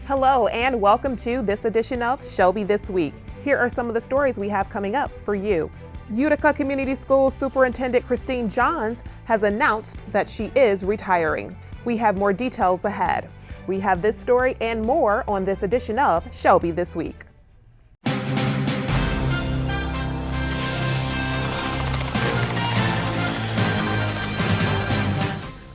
Hello and welcome to this edition of Shelby This Week. Here are some of the stories we have coming up for you. Utica Community Schools Superintendent Christine Johns has announced that she is retiring. We have more details ahead. We have this story and more on this edition of Shelby This Week.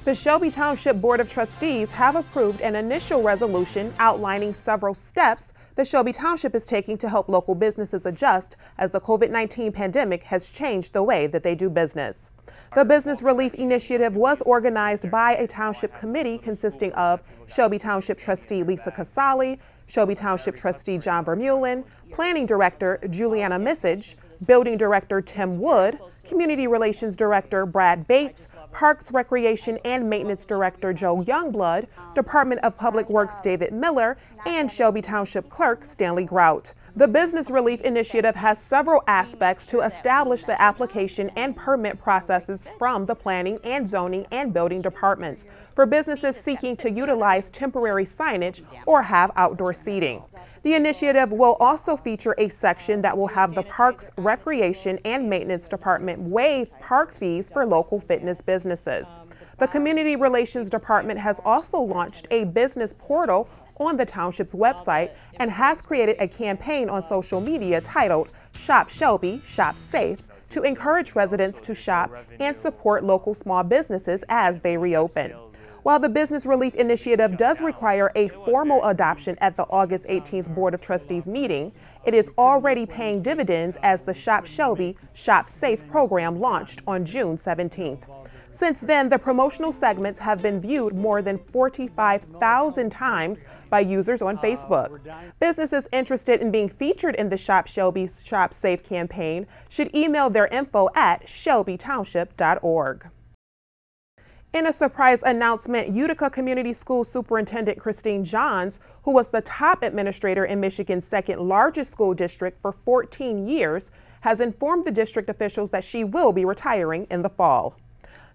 The Shelby Township Board of Trustees have approved an initial resolution outlining several steps the Shelby Township is taking to help local businesses adjust as the COVID-19 pandemic has changed the way that they do business. The Business Relief Initiative was organized by a township committee consisting of Shelby Township Trustee Lisa Casali, Shelby Township Trustee John Vermeulen, Planning Director Juliana Missage, Building Director Tim Wood, Community Relations Director Brad Bates, Parks, Recreation, and Maintenance Director Joe Youngblood, Department of Public Works David Miller, and Shelby Township Clerk Stanley Grout. The Business Relief Initiative has several aspects to establish the application and permit processes from the planning and zoning and building departments for businesses seeking to utilize temporary signage or have outdoor seating. The initiative will also feature a section that will have the Parks, Recreation, and Maintenance Department waive park fees for local fitness businesses. The Community Relations Department has also launched a business portal on the township's website and has created a campaign on social media titled Shop Shelby, Shop Safe to encourage residents to shop and support local small businesses as they reopen. While the Business Relief Initiative does require a formal adoption at the August 18th Board of Trustees meeting, it is already paying dividends as the Shop Shelby, Shop Safe program launched on June 17th. Since then, the promotional segments have been viewed more than 45,000 times by users on Facebook. Businesses interested in being featured in the Shop Shelby, Shop Safe campaign should email their info at shelbytownship.org. In a surprise announcement, Utica Community Schools Superintendent Christine Johns, who was the top administrator in Michigan's second largest school district for 14 years, has informed the district officials that she will be retiring in the fall.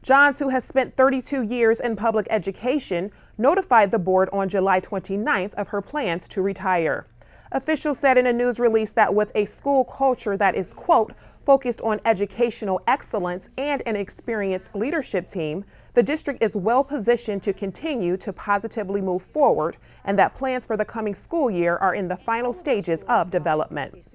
Johns, who has spent 32 years in public education, notified the board on July 29th of her plans to retire. Officials said in a news release that with a school culture that is, quote, focused on educational excellence and an experienced leadership team, the district is well positioned to continue to positively move forward and that plans for the coming school year are in the final stages of development.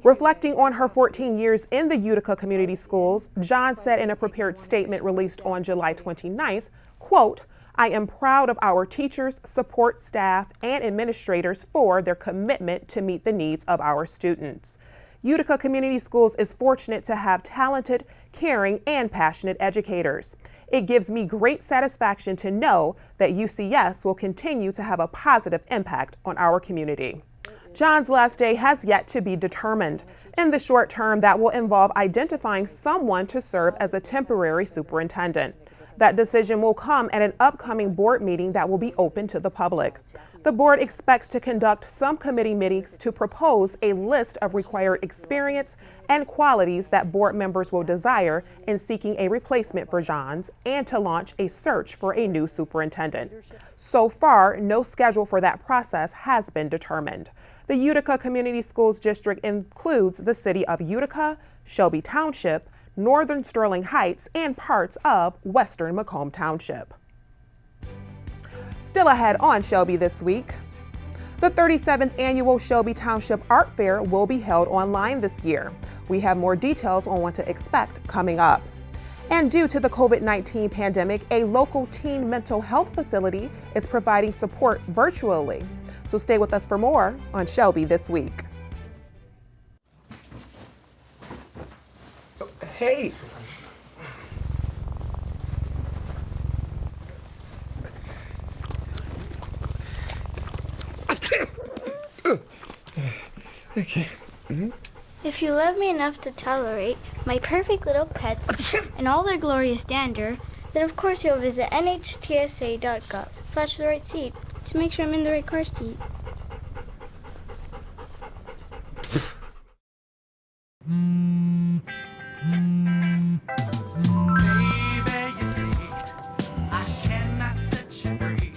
Reflecting on her 14 years in the Utica Community Schools, John said in a prepared statement released on July 29th, quote, I am proud of our teachers, support staff, and administrators for their commitment to meet the needs of our students. Utica Community Schools is fortunate to have talented, caring, and passionate educators. It gives me great satisfaction to know that UCS will continue to have a positive impact on our community. John's last day has yet to be determined. In the short term, that will involve identifying someone to serve as a temporary superintendent. That decision will come at an upcoming board meeting that will be open to the public. The board expects to conduct some committee meetings to propose a list of required experience and qualities that board members will desire in seeking a replacement for Johns and to launch a search for a new superintendent. So far, no schedule for that process has been determined. The Utica Community Schools District includes the city of Utica, Shelby Township, Northern Sterling Heights, and parts of Western Macomb Township. Still ahead on Shelby This Week, the 37th annual Shelby Township Art Fair will be held online this year. We have more details on what to expect coming up. And due to the COVID-19 pandemic, a local teen mental health facility is providing support virtually. So stay with us for more on Shelby This Week. Hey! Okay. If you love me enough to tolerate my perfect little pets and all their glorious dander, then of course you'll visit MHSAA.gov/the right seat to make sure I'm in the right car seat. I cannot set you free.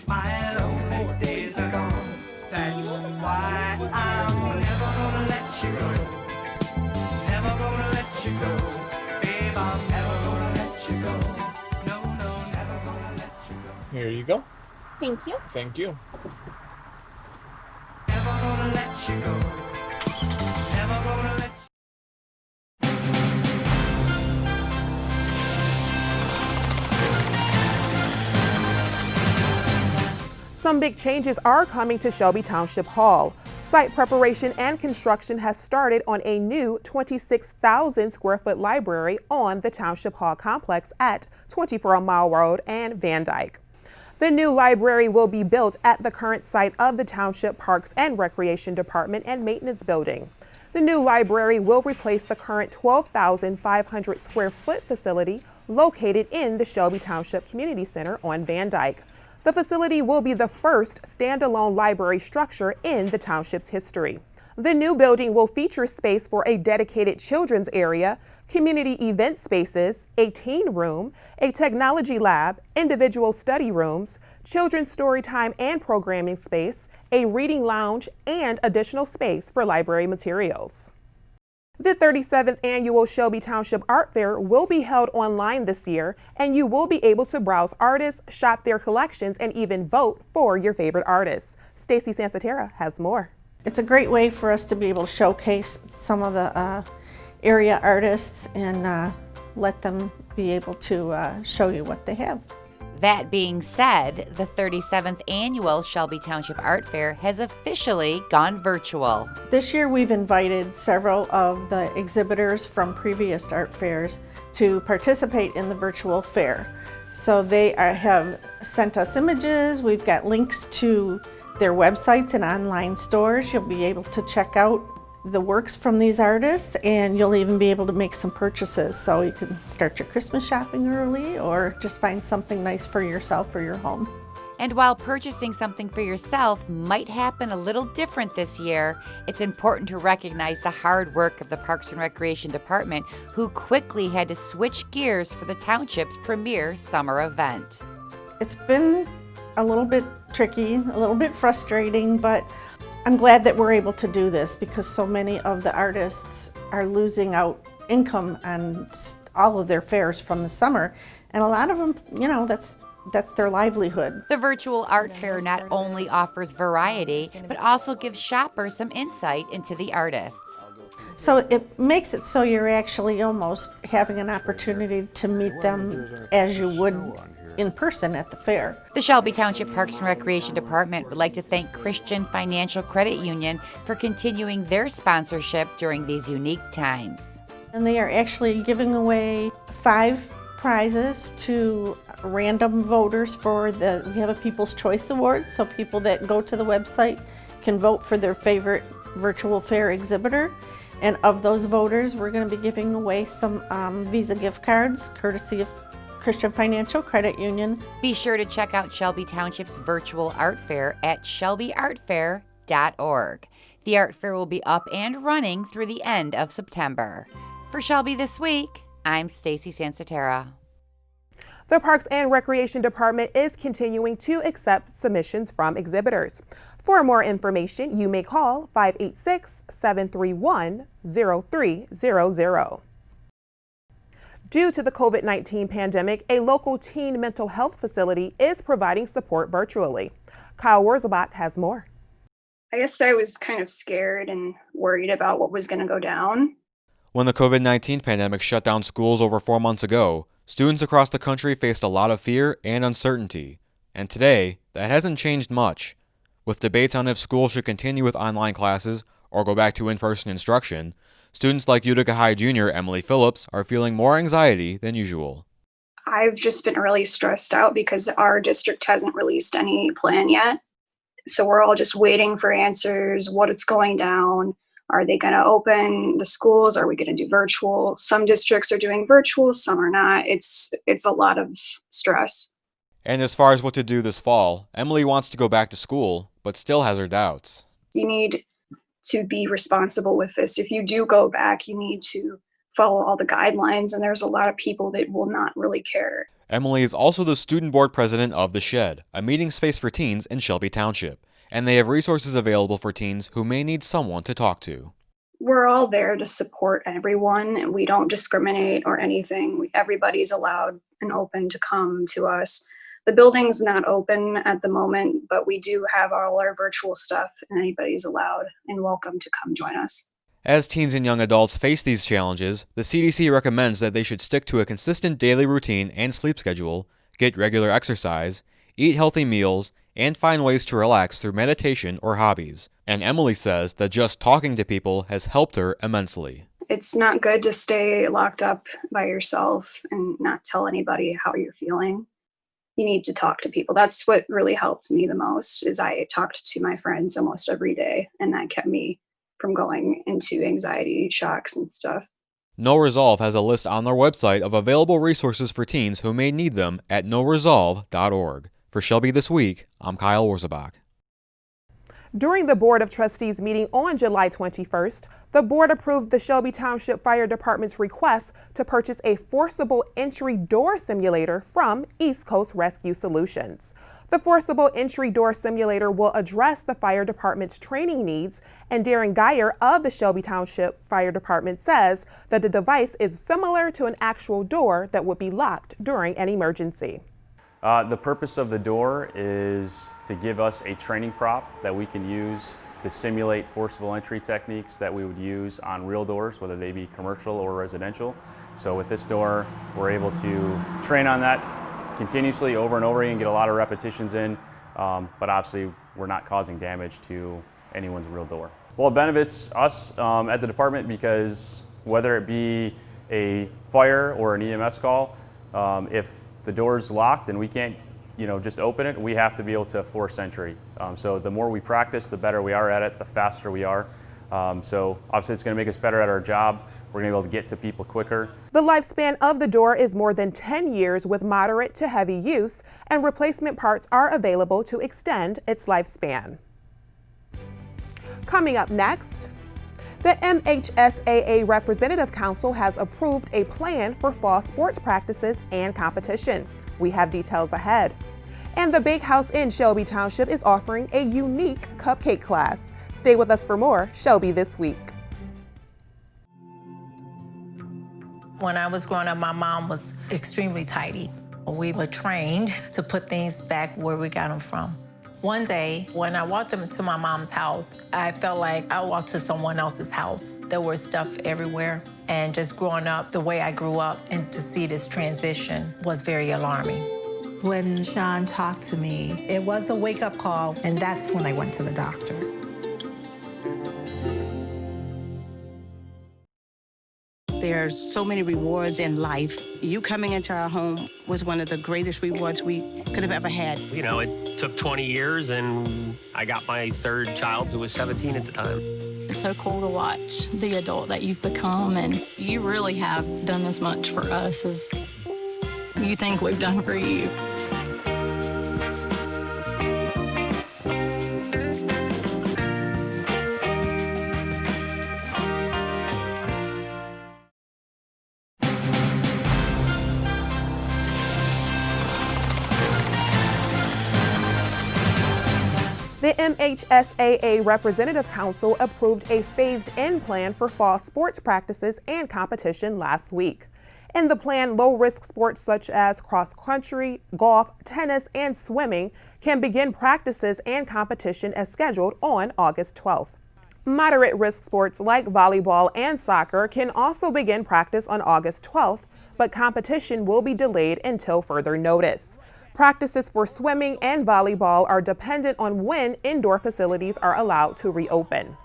My lonely days are gone. Here you go. Thank you. Thank you. Never gonna let you go. Never gonna let Some big changes are coming to Shelby Township Hall. Site preparation and construction has started on a new 26,000 square foot library on the Township Hall complex at 24 Mile Road and Van Dyke. The new library will be built at the current site of the Township Parks and Recreation Department and Maintenance Building. The new library will replace the current 12,500 square foot facility located in the Shelby Township Community Center on Van Dyke. The facility will be the first standalone library structure in the township's history. The new building will feature space for a dedicated children's area, community event spaces, a teen room, a technology lab, individual study rooms, children's story time and programming space, a reading lounge, and additional space for library materials. The 37th annual Shelby Township Art Fair will be held online this year, and you will be able to browse artists, shop their collections, and even vote for your favorite artists. Stacy Sansatera has more. It's a great way for us to be able to showcase some of the area artists and let them be able to show you what they have. That being said, the 37th annual Shelby Township Art Fair has officially gone virtual. This year we've invited several of the exhibitors from previous art fairs to participate in the virtual fair. So they have sent us images, we've got links to their websites and online stores. You'll be able to check out the works from these artists, and you'll even be able to make some purchases, so you can start your Christmas shopping early or just find something nice for yourself or your home. And while purchasing something for yourself might happen a little different this year, it's important to recognize the hard work of the Parks and Recreation Department, who quickly had to switch gears for the township's premier summer event. It's been a little bit tricky, a little bit frustrating, but I'm glad that we're able to do this because so many of the artists are losing out income on all of their fairs from the summer, and a lot of them, that's their livelihood. The virtual art fair not only offers variety, but also gives shoppers some insight into the artists. So it makes it so you're actually almost having an opportunity to meet them as you would in person at the fair. The Shelby Township Parks and Recreation Department would like to thank Christian Financial Credit Union for continuing their sponsorship during these unique times. And they are actually giving away 5 prizes to random voters for we have a People's Choice Award, so people that go to the website can vote for their favorite virtual fair exhibitor. And of those voters, we're going to be giving away some Visa gift cards, courtesy of Christian Financial Credit Union. Be sure to check out Shelby Township's virtual art fair at shelbyartfair.org. The art fair will be up and running through the end of September. For Shelby This Week, I'm Stacy Sansatera. The Parks and Recreation Department is continuing to accept submissions from exhibitors. For more information, you may call 586-731-0300. Due to the COVID-19 pandemic, a local teen mental health facility is providing support virtually. Kyle Wurzbach has more. I guess I was kind of scared and worried about what was going to go down. When the COVID-19 pandemic shut down schools over 4 months ago, students across the country faced a lot of fear and uncertainty. And today, that hasn't changed much. With debates on if schools should continue with online classes or go back to in-person instruction, students like Utica High Junior Emily Phillips are feeling more anxiety than usual. I've just been really stressed out because our district hasn't released any plan yet. So we're all just waiting for answers, what it's going down. Are they going to open the schools? Are we going to do virtual? Some districts are doing virtual, some are not. It's a lot of stress. And as far as what to do this fall, Emily wants to go back to school, but still has her doubts. You need to be responsible with this. If you do go back, you need to follow all the guidelines, and there's a lot of people that will not really care. Emily is also the student board president of The Shed, a meeting space for teens in Shelby Township, and they have resources available for teens who may need someone to talk to. We're all there to support everyone, and we don't discriminate or anything. Everybody's allowed and open to come to us. The building's not open at the moment, but we do have all our virtual stuff, and anybody's allowed and welcome to come join us. As teens and young adults face these challenges, the CDC recommends that they should stick to a consistent daily routine and sleep schedule, get regular exercise, eat healthy meals, and find ways to relax through meditation or hobbies. And Emily says that just talking to people has helped her immensely. It's not good to stay locked up by yourself and not tell anybody how you're feeling. You need to talk to people. That's what really helped me the most, is I talked to my friends almost every day, and that kept me from going into anxiety shocks and stuff. No Resolve has a list on their website of available resources for teens who may need them at noresolve.org. For Shelby This Week, I'm Kyle Wurzebach. During the Board of Trustees meeting on July 21st, the board approved the Shelby Township Fire Department's request to purchase a forcible entry door simulator from East Coast Rescue Solutions. The forcible entry door simulator will address the fire department's training needs, and Darren Geyer of the Shelby Township Fire Department says that the device is similar to an actual door that would be locked during an emergency. The purpose of the door is to give us a training prop that we can use to simulate forcible entry techniques that we would use on real doors, whether they be commercial or residential. So with this door, we're able to train on that continuously over and over again, get a lot of repetitions in, but obviously we're not causing damage to anyone's real door. Well, it benefits us at the department because whether it be a fire or an EMS call, if the door's locked and we can't just open it, we have to be able to force entry. So the more we practice, the better we are at it, the faster we are. So obviously it's going to make us better at our job. We're going to be able to get to people quicker. The lifespan of the door is more than 10 years with moderate to heavy use, and replacement parts are available to extend its lifespan. Coming up next, the MHSAA Representative Council has approved a plan for fall sports practices and competition. We have details ahead. And the Bakehouse in Shelby Township is offering a unique cupcake class. Stay with us for more Shelby This Week. When I was growing up, my mom was extremely tidy. We were trained to put things back where we got them from. One day, when I walked into my mom's house, I felt like I walked to someone else's house. There was stuff everywhere. And just growing up the way I grew up, and to see this transition was very alarming. When Sean talked to me, it was a wake-up call, and that's when I went to the doctor. There's so many rewards in life. You coming into our home was one of the greatest rewards we could have ever had. It took 20 years, and I got my third child, who was 17 at the time. It's so cool to watch the adult that you've become, and you really have done as much for us as you think we've done for you. The MHSAA Representative Council approved a phased-in plan for fall sports practices and competition last week. In the plan, low-risk sports such as cross-country, golf, tennis, and swimming can begin practices and competition as scheduled on August 12th. Moderate-risk sports like volleyball and soccer can also begin practice on August 12th, but competition will be delayed until further notice. Practices for swimming and volleyball are dependent on when indoor facilities are allowed to reopen.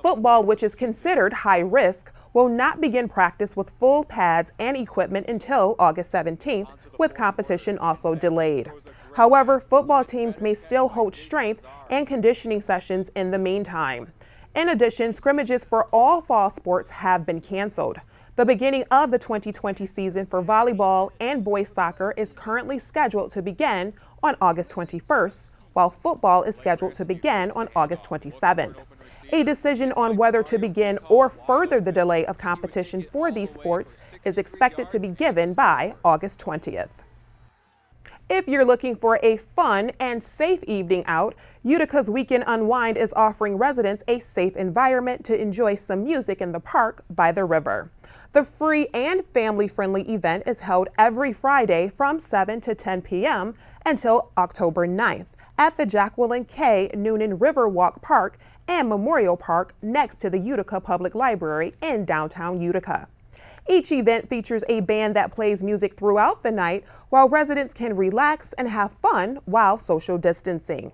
Football, which is considered high risk, will not begin practice with full pads and equipment until August 17th, with competition also delayed. However, football teams may still hold strength and conditioning sessions in the meantime. In addition, scrimmages for all fall sports have been canceled. The beginning of the 2020 season for volleyball and boys soccer is currently scheduled to begin on August 21st, while football is scheduled to begin on August 27th. A decision on whether to begin or further the delay of competition for these sports is expected to be given by August 20th. If you're looking for a fun and safe evening out, Utica's Weekend Unwind is offering residents a safe environment to enjoy some music in the park by the river. The free and family-friendly event is held every Friday from 7 to 10 p.m. until October 9th at the Jacqueline K. Noonan Riverwalk Park and Memorial Park next to the Utica Public Library in downtown Utica. Each event features a band that plays music throughout the night while residents can relax and have fun while social distancing.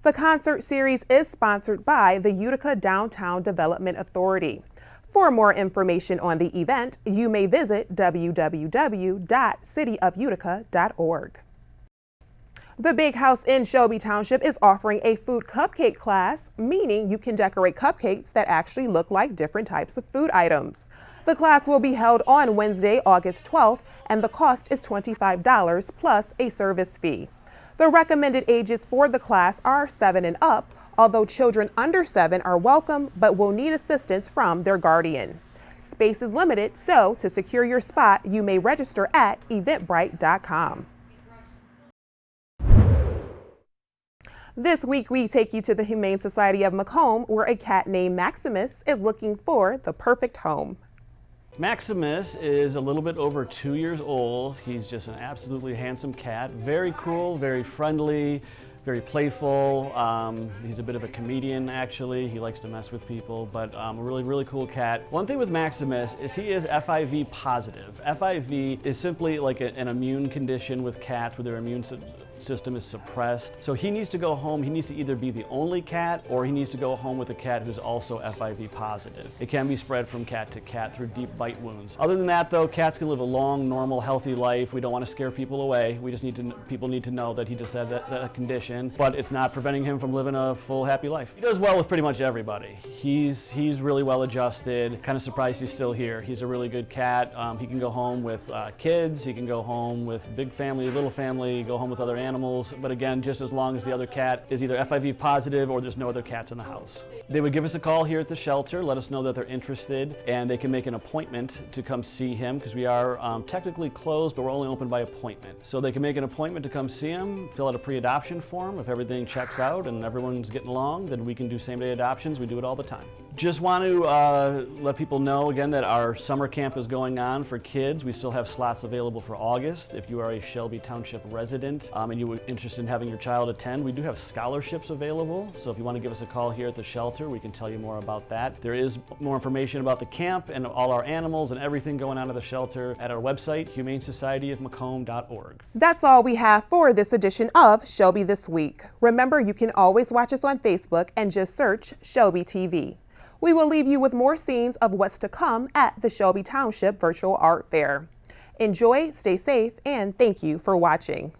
The concert series is sponsored by the Utica Downtown Development Authority. For more information on the event, you may visit www.cityofutica.org. The Bakehouse in Shelby Township is offering a food cupcake class, meaning you can decorate cupcakes that actually look like different types of food items. The class will be held on Wednesday, August 12th, and the cost is $25 plus a service fee. The recommended ages for the class are 7 and up, although children under 7 are welcome but will need assistance from their guardian. Space is limited, so to secure your spot, you may register at eventbrite.com. This week, we take you to the Humane Society of Macomb, where a cat named Maximus is looking for the perfect home. Maximus is a little bit over 2 years old. He's just an absolutely handsome cat, very cool, very friendly, very playful. He's a bit of a comedian, actually. He likes to mess with people, but a really, really cool cat. One thing with Maximus is he is FIV positive. FIV is simply like an immune condition with cats where their immune system is suppressed. So he needs to go home. He needs to either be the only cat or he needs to go home with a cat who's also FIV positive. It can be spread from cat to cat through deep bite wounds. Other than that, though, cats can live a long, normal, healthy life. We don't want to scare people away. We just people need to know that he just had that condition, but it's not preventing him from living a full, happy life. He does well with pretty much everybody. He's really well adjusted. Kind of surprised he's still here. He's a really good cat. He can go home with kids. He can go home with big family, little family, go home with other animals, but again, just as long as the other cat is either FIV positive or there's no other cats in the house. They would give us a call here at the shelter, let us know that they're interested, and they can make an appointment to come see him, because we are technically closed, but we're only open by appointment. So they can make an appointment to come see him, fill out a pre-adoption form. If everything checks out and everyone's getting along, then we can do same-day adoptions. We do it all the time. Just want to let people know again that our summer camp is going on for kids. We still have slots available for August. If you are a Shelby Township resident and you were interested in having your child attend, we do have scholarships available. So if you want to give us a call here at the shelter, we can tell you more about that. There is more information about the camp and all our animals and everything going on at the shelter at our website, humanesocietyofmacomb.org. That's all we have for this edition of Shelby This Week. Remember, you can always watch us on Facebook and just search Shelby TV. We will leave you with more scenes of what's to come at the Shelby Township Virtual Art Fair. Enjoy, stay safe, and thank you for watching.